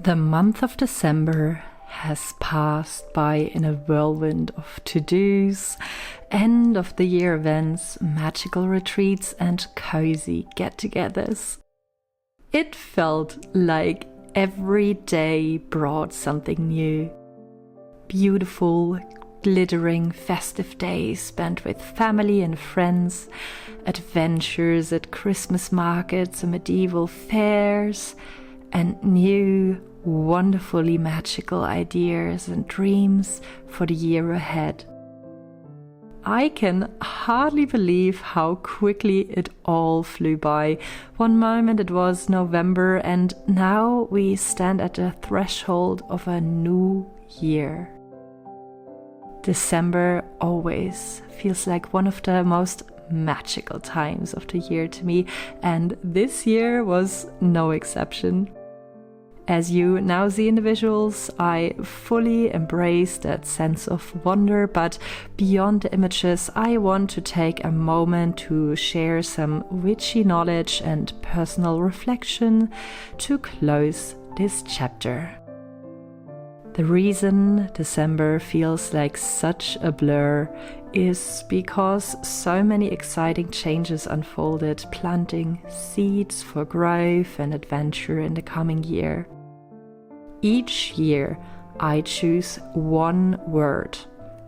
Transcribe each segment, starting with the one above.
The month of December has passed by in a whirlwind of to-dos, end of the year events, magical retreats and cozy get-togethers. It felt like every day brought something new. Beautiful, glittering, festive days spent with family and friends, adventures at Christmas markets and medieval fairs, and new, wonderfully magical ideas and dreams for the year ahead. I can hardly believe how quickly it all flew by. One moment it was November, and now we stand at the threshold of a new year. December always feels like one of the most magical times of the year to me, and this year was no exception. As you now see in the visuals, I fully embrace that sense of wonder, but beyond the images, I want to take a moment to share some witchy knowledge and personal reflection to close this chapter. The reason December feels like such a blur is because so many exciting changes unfolded, planting seeds for growth and adventure in the coming year. Each year, I choose one word,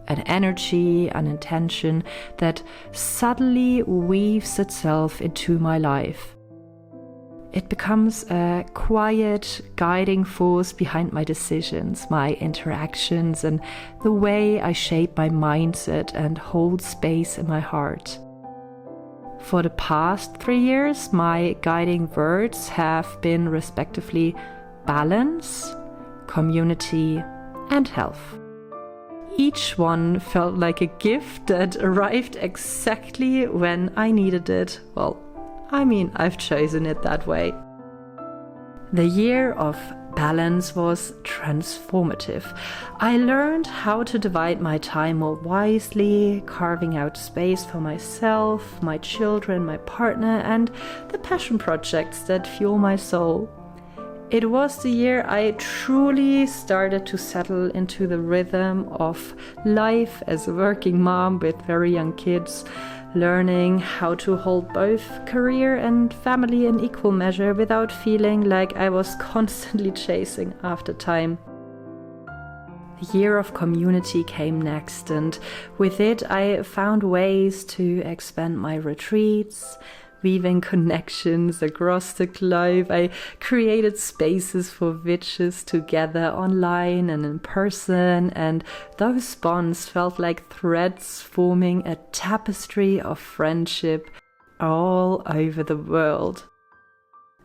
an energy, an intention that subtly weaves itself into my life. It becomes a quiet, guiding force behind my decisions, my interactions, and the way I shape my mindset and hold space in my heart. For the past 3 years, my guiding words have been respectively balance, community, and health. Each one felt like a gift that arrived exactly when I needed it. Well, I've chosen it that way. The year of balance was transformative. I learned how to divide my time more wisely, carving out space for myself, my children, my partner, and the passion projects that fuel my soul. It was the year I truly started to settle into the rhythm of life as a working mom with very young kids, learning how to hold both career and family in equal measure without feeling like I was constantly chasing after time. The year of community came next, and with it I found ways to expand my retreats, weaving connections across the globe. I created spaces for witches to gather online and in person, and those bonds felt like threads forming a tapestry of friendship all over the world.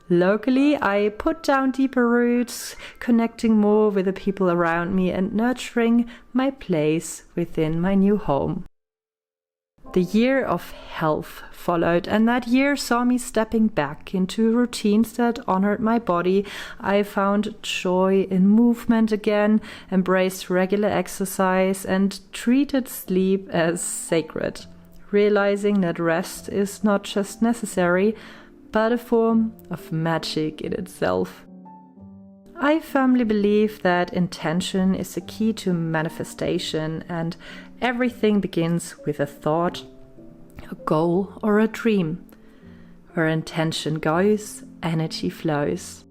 Locally, I put down deeper roots, connecting more with the people around me and nurturing my place within my new home. The year of health followed, and that year saw me stepping back into routines that honored my body. I found joy in movement again, embraced regular exercise, and treated sleep as sacred, realizing that rest is not just necessary, but a form of magic in itself. I firmly believe that intention is the key to manifestation, and everything begins with a thought, a goal, or a dream. Where intention goes, energy flows.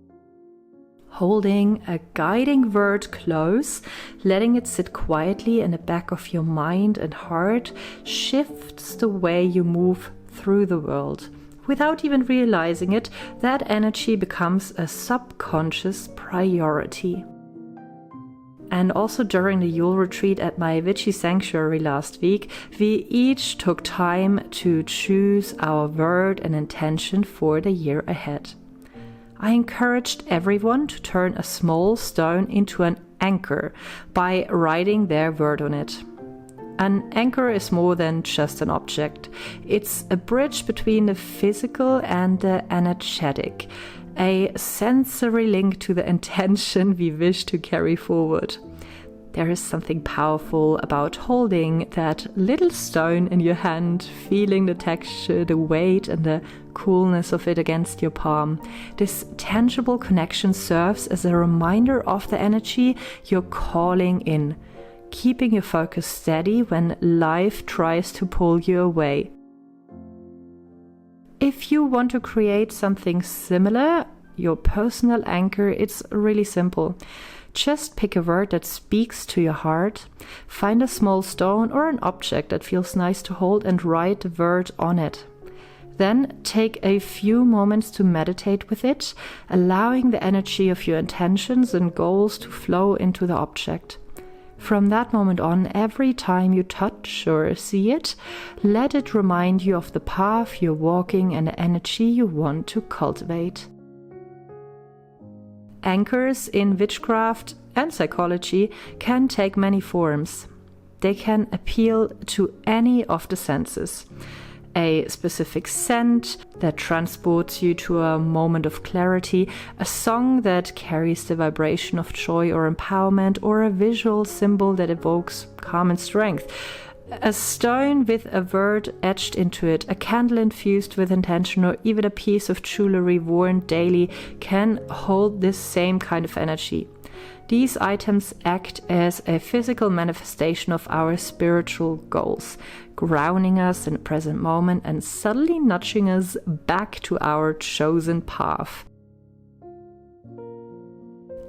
Holding a guiding word close, letting it sit quietly in the back of your mind and heart, shifts the way you move through the world. Without even realizing it, that energy becomes a subconscious priority. And also during the Yule retreat at my witchy sanctuary last week, we each took time to choose our word and intention for the year ahead. I encouraged everyone to turn a small stone into an anchor by writing their word on it. An anchor is more than just an object. It's a bridge between the physical and the energetic, a sensory link to the intention we wish to carry forward. There is something powerful about holding that little stone in your hand, feeling the texture, the weight, and the coolness of it against your palm. This tangible connection serves as a reminder of the energy you're calling in, keeping your focus steady when life tries to pull you away. If you want to create something similar, your personal anchor, it's really simple. Just pick a word that speaks to your heart, find a small stone or an object that feels nice to hold and write the word on it. Then take a few moments to meditate with it, allowing the energy of your intentions and goals to flow into the object. From that moment on, every time you touch or see it, let it remind you of the path you're walking and the energy you want to cultivate. Anchors in witchcraft and psychology can take many forms. They can appeal to any of the senses. A specific scent that transports you to a moment of clarity, a song that carries the vibration of joy or empowerment, or a visual symbol that evokes calm and strength. A stone with a word etched into it, a candle infused with intention, or even a piece of jewelry worn daily can hold this same kind of energy. These items act as a physical manifestation of our spiritual goals, grounding us in the present moment and subtly nudging us back to our chosen path.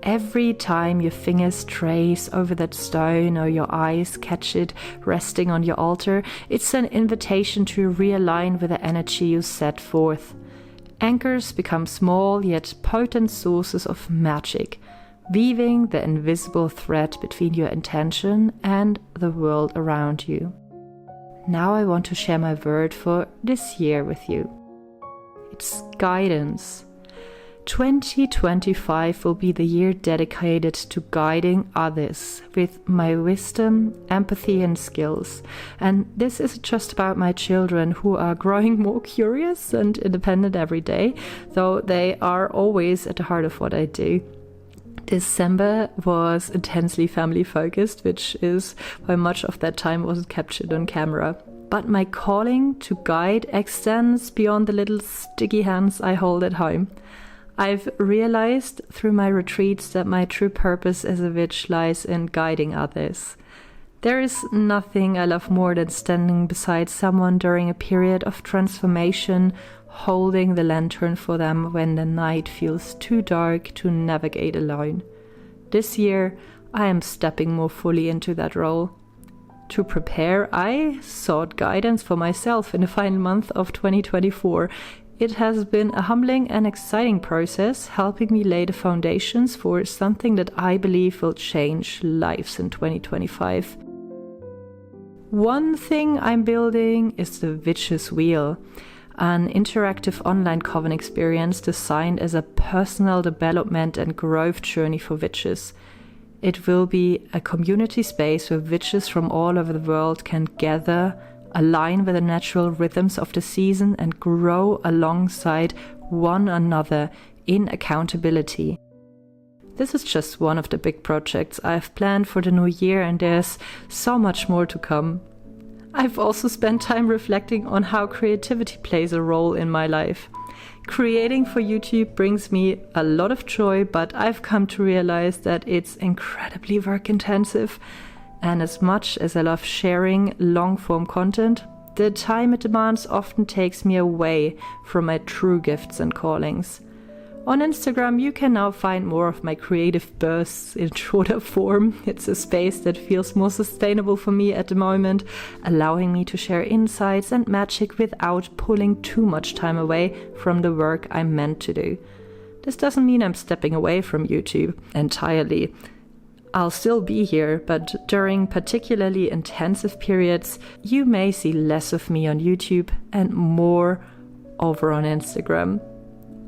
Every time your fingers trace over that stone or your eyes catch it resting on your altar, it's an invitation to realign with the energy you set forth. Anchors become small yet potent sources of magic, weaving the invisible thread between your intention and the world around you. Now I want to share my word for this year with you. It's guidance. 2025 will be the year dedicated to guiding others with my wisdom, empathy, and skills. And this isn't just about my children, who are growing more curious and independent every day, though they are always at the heart of what I do. December was intensely family focused, which is why much of that time wasn't captured on camera. But my calling to guide extends beyond the little sticky hands I hold at home. I've realized through my retreats that my true purpose as a witch lies in guiding others. There is nothing I love more than standing beside someone during a period of transformation, holding the lantern for them when the night feels too dark to navigate alone. This year, I am stepping more fully into that role. To prepare, I sought guidance for myself in the final month of 2024. It has been a humbling and exciting process, helping me lay the foundations for something that I believe will change lives in 2025. One thing I'm building is the Witches Wheel, an interactive online coven experience designed as a personal development and growth journey for witches. It will be a community space where witches from all over the world can gather, align with the natural rhythms of the season, and grow alongside one another in accountability. This is just one of the big projects I've planned for the new year, and there's so much more to come. I've also spent time reflecting on how creativity plays a role in my life. Creating for YouTube brings me a lot of joy, but I've come to realize that it's incredibly work intensive. And as much as I love sharing long-form content, the time it demands often takes me away from my true gifts and callings. On Instagram, you can now find more of my creative bursts in shorter form. It's a space that feels more sustainable for me at the moment, allowing me to share insights and magic without pulling too much time away from the work I'm meant to do. This doesn't mean I'm stepping away from YouTube entirely. I'll still be here, but during particularly intensive periods, you may see less of me on YouTube and more over on Instagram.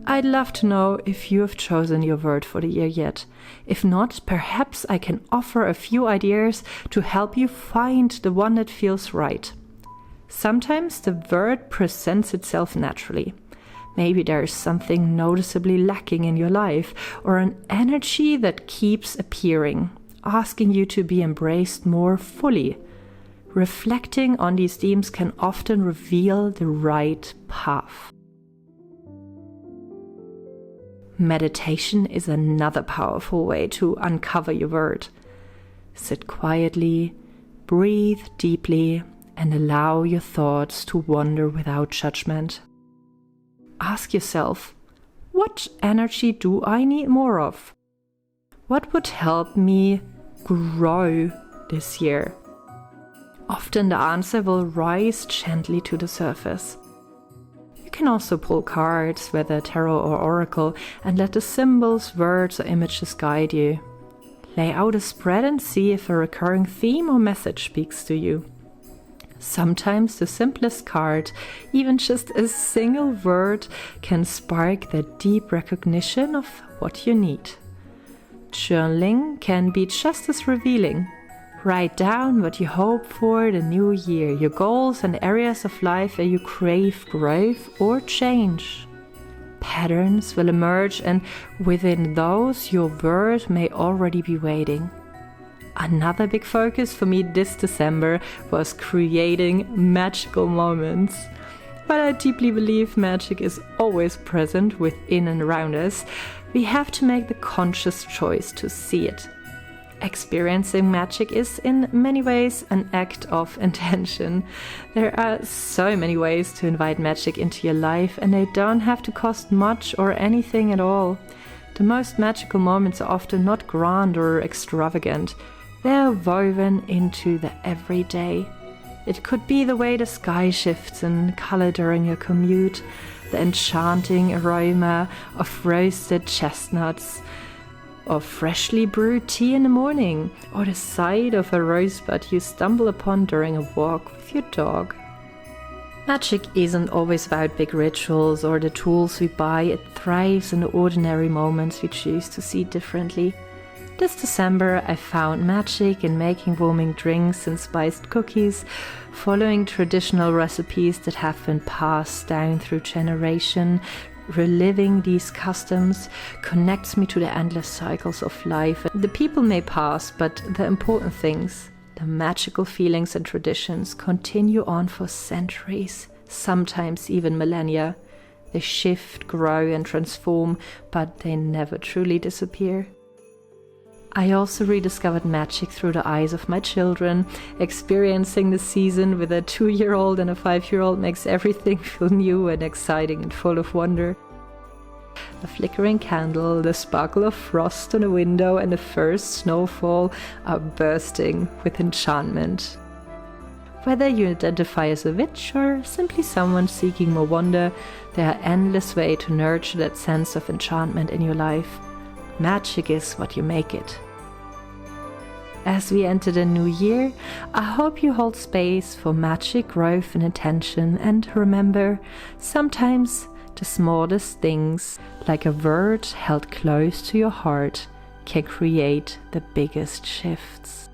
I'd love to know if you have chosen your word for the year yet. If not, perhaps I can offer a few ideas to help you find the one that feels right. Sometimes the word presents itself naturally. Maybe there is something noticeably lacking in your life, or an energy that keeps appearing. asking you to be embraced more fully. Reflecting on these themes can often reveal the right path. Meditation is another powerful way to uncover your word. Sit quietly, breathe deeply, and allow your thoughts to wander without judgment. Ask yourself, what energy do I need more of? What would help me grow this year? Often the answer will rise gently to the surface. You can also pull cards, whether tarot or oracle, and let the symbols, words, or images guide you. Lay out a spread and see if a recurring theme or message speaks to you. Sometimes the simplest card, even just a single word, can spark that deep recognition of what you need. Journaling can be just as revealing. Write down what you hope for the new year, your goals and areas of life where you crave growth or change. Patterns will emerge, and within those, your word may already be waiting. Another big focus for me this December was creating magical moments. While I deeply believe magic is always present within and around us, we have to make the conscious choice to see it. Experiencing magic is in many ways an act of intention. There are so many ways to invite magic into your life, and they don't have to cost much or anything at all. The most magical moments are often not grand or extravagant. They are woven into the everyday. It could be the way the sky shifts in color during your commute, the enchanting aroma of roasted chestnuts, or freshly brewed tea in the morning, or the sight of a rosebud you stumble upon during a walk with your dog. Magic isn't always about big rituals or the tools we buy. It thrives in the ordinary moments we choose to see differently. This December I found magic in making warming drinks and spiced cookies, following traditional recipes that have been passed down through generation. Reliving these customs connects me to the endless cycles of life. The people may pass, but the important things, the magical feelings and traditions, continue on for centuries, sometimes even millennia. They shift, grow, and transform, but they never truly disappear. I also rediscovered magic through the eyes of my children. Experiencing the season with a 2-year-old and a 5-year-old makes everything feel new and exciting and full of wonder. The flickering candle, the sparkle of frost on a window, and the first snowfall are bursting with enchantment. Whether you identify as a witch or simply someone seeking more wonder, there are endless ways to nurture that sense of enchantment in your life. Magic is what you make it. As we enter the new year, I hope you hold space for magic, growth, and intention, and remember, sometimes the smallest things, like a word held close to your heart, can create the biggest shifts.